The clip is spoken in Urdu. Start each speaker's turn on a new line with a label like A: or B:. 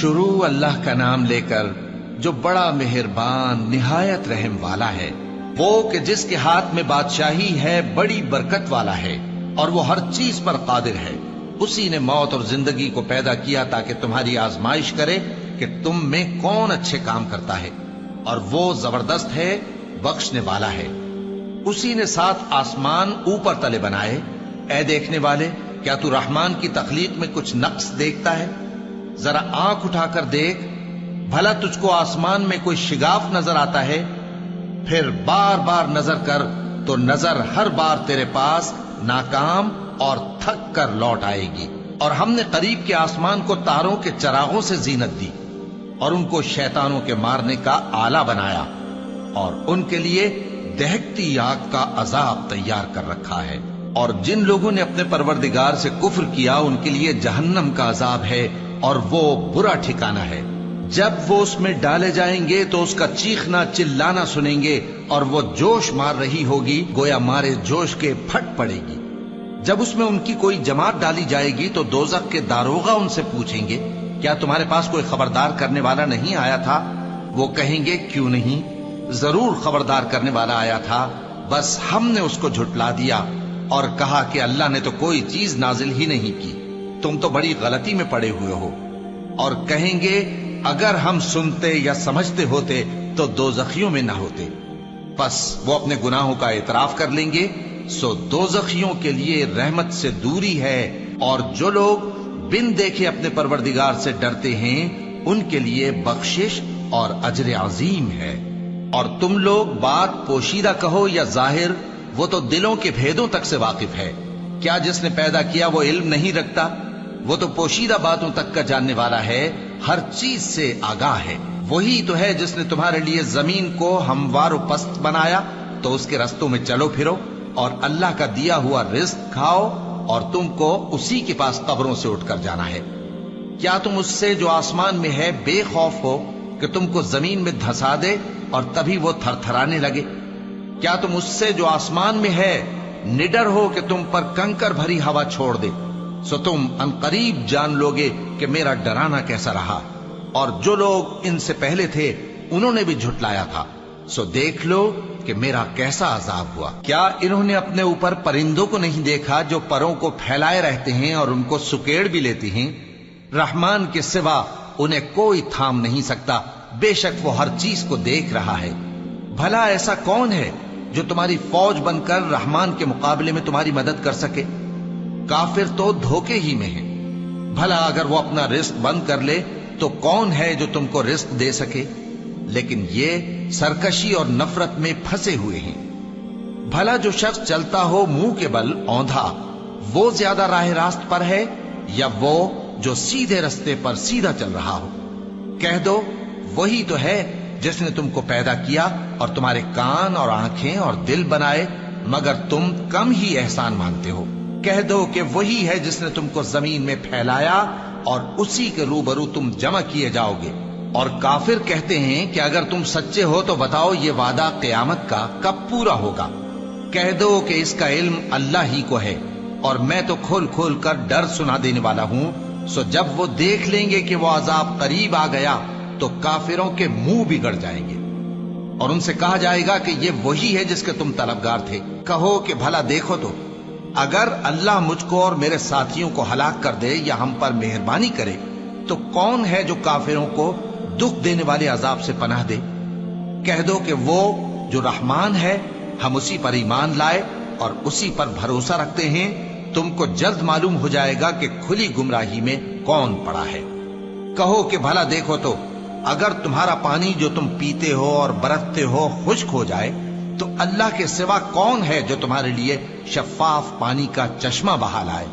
A: شروع اللہ کا نام لے کر جو بڑا مہربان نہایت رحم والا ہے، وہ کہ جس کے ہاتھ میں بادشاہی ہے، بڑی برکت والا ہے اور وہ ہر چیز پر قادر ہے۔ اسی نے موت اور زندگی کو پیدا کیا تاکہ تمہاری آزمائش کرے کہ تم میں کون اچھے کام کرتا ہے، اور وہ زبردست ہے، بخشنے والا ہے۔ اسی نے 7 آسمان اوپر تلے بنائے۔ اے دیکھنے والے، کیا تو رحمان کی تخلیق میں کچھ نقص دیکھتا ہے؟ ذرا آنکھ اٹھا کر دیکھ، بھلا تجھ کو آسمان میں کوئی شگاف نظر آتا ہے؟ پھر بار بار نظر کر تو نظر ہر بار تیرے پاس ناکام اور تھک کر لوٹ آئے گی۔ اور ہم نے قریب کے آسمان کو تاروں کے چراغوں سے زینت دی اور ان کو شیطانوں کے مارنے کا آلہ بنایا، اور ان کے لیے دہکتی آگ کا عذاب تیار کر رکھا ہے۔ اور جن لوگوں نے اپنے پروردگار سے کفر کیا ان کے لیے جہنم کا عذاب ہے، اور وہ برا ٹھکانہ ہے۔ جب وہ اس میں ڈالے جائیں گے تو اس کا چیخنا چلانا سنیں گے، اور وہ جوش مار رہی ہوگی گویا مارے جوش کے پھٹ پڑے گی۔ جب اس میں ان کی کوئی جماعت ڈالی جائے گی تو دوزخ کے داروغہ ان سے پوچھیں گے، کیا تمہارے پاس کوئی خبردار کرنے والا نہیں آیا تھا؟ وہ کہیں گے، کیوں نہیں، ضرور خبردار کرنے والا آیا تھا، بس ہم نے اس کو جھٹلا دیا اور کہا کہ اللہ نے تو کوئی چیز نازل ہی نہیں کی، تم تو بڑی غلطی میں پڑے ہوئے ہو۔ اور کہیں گے، اگر ہم سنتے یا سمجھتے ہوتے تو دوزخیوں میں نہ ہوتے۔ پس وہ اپنے گناہوں کا اعتراف کر لیں گے، سو دوزخیوں کے لیے رحمت سے دوری ہے، اور جو لوگ بن دیکھے اپنے پروردگار سے ڈرتے ہیں ان کے لیے بخشش اور اجر عظیم ہے۔ اور تم لوگ بات پوشیدہ کہو یا ظاہر، وہ تو دلوں کے بھیدوں تک سے واقف ہے۔ کیا جس نے پیدا کیا وہ علم نہیں رکھتا؟ وہ تو پوشیدہ باتوں تک کا جاننے والا ہے، ہر چیز سے آگاہ ہے۔ وہی تو ہے جس نے تمہارے لیے زمین کو ہموار و پست بنایا، تو اس کے رستوں میں چلو پھرو اور اللہ کا دیا ہوا رزق کھاؤ، اور تم کو اسی کے پاس قبروں سے اٹھ کر جانا ہے۔ کیا تم اس سے جو آسمان میں ہے بے خوف ہو کہ تم کو زمین میں دھسا دے اور تبھی وہ تھر تھرانے لگے؟ کیا تم اس سے جو آسمان میں ہے نڈر ہو کہ تم پر کنکر بھری ہوا چھوڑ دے؟ سو تم عنقریب جان لوگے کہ میرا ڈرانا کیسا رہا۔ اور جو لوگ ان سے پہلے تھے انہوں نے بھی جھٹلایا تھا، سو دیکھ لو کہ میرا کیسا عذاب ہوا۔ کیا انہوں نے اپنے اوپر پرندوں کو نہیں دیکھا جو پروں کو پھیلائے رہتے ہیں اور ان کو سکیڑ بھی لیتے ہیں؟ رحمان کے سوا انہیں کوئی تھام نہیں سکتا، بے شک وہ ہر چیز کو دیکھ رہا ہے۔ بھلا ایسا کون ہے جو تمہاری فوج بن کر رحمان کے مقابلے میں تمہاری مدد کر سکے؟ کافر تو دھوکے ہی میں ہیں۔ بھلا اگر وہ اپنا رزق بند کر لے تو کون ہے جو تم کو رزق دے سکے؟ لیکن یہ سرکشی اور نفرت میں پھنسے ہوئے ہیں۔ بھلا جو شخص چلتا ہو منہ کے بل اوندھا، وہ زیادہ راہ راست پر ہے یا وہ جو سیدھے رستے پر سیدھا چل رہا ہو؟ کہہ دو، وہی تو ہے جس نے تم کو پیدا کیا اور تمہارے کان اور آنکھیں اور دل بنائے، مگر تم کم ہی احسان مانتے ہو۔ کہہ دو کہ وہی ہے جس نے تم کو زمین میں پھیلایا اور اسی کے روبرو تم جمع کیے جاؤ گے۔ اور کافر کہتے ہیں کہ اگر تم سچے ہو تو بتاؤ یہ وعدہ قیامت کا کب پورا ہوگا؟ کہہ دو کہ اس کا علم اللہ ہی کو ہے، اور میں تو کھول کھول کر ڈر سنا دینے والا ہوں۔ سو جب وہ دیکھ لیں گے کہ وہ عذاب قریب آ گیا تو کافروں کے منہ بگڑ جائیں گے، اور ان سے کہا جائے گا کہ یہ وہی ہے جس کے تم طلبگار تھے۔ کہو کہ بھلا دیکھو تو، اگر اللہ مجھ کو اور میرے ساتھیوں کو ہلاک کر دے یا ہم پر مہربانی کرے تو کون ہے جو کافروں کو دکھ دینے والے عذاب سے پناہ دے؟ کہہ دو کہ وہ جو رحمان ہے، ہم اسی پر ایمان لائے اور اسی پر بھروسہ رکھتے ہیں۔ تم کو جلد معلوم ہو جائے گا کہ کھلی گمراہی میں کون پڑا ہے۔ کہو کہ بھلا دیکھو تو، اگر تمہارا پانی جو تم پیتے ہو اور برتتے ہو خشک ہو جائے تو اللہ کے سوا کون ہے جو تمہارے لیے شفاف پانی کا چشمہ بہا لائے؟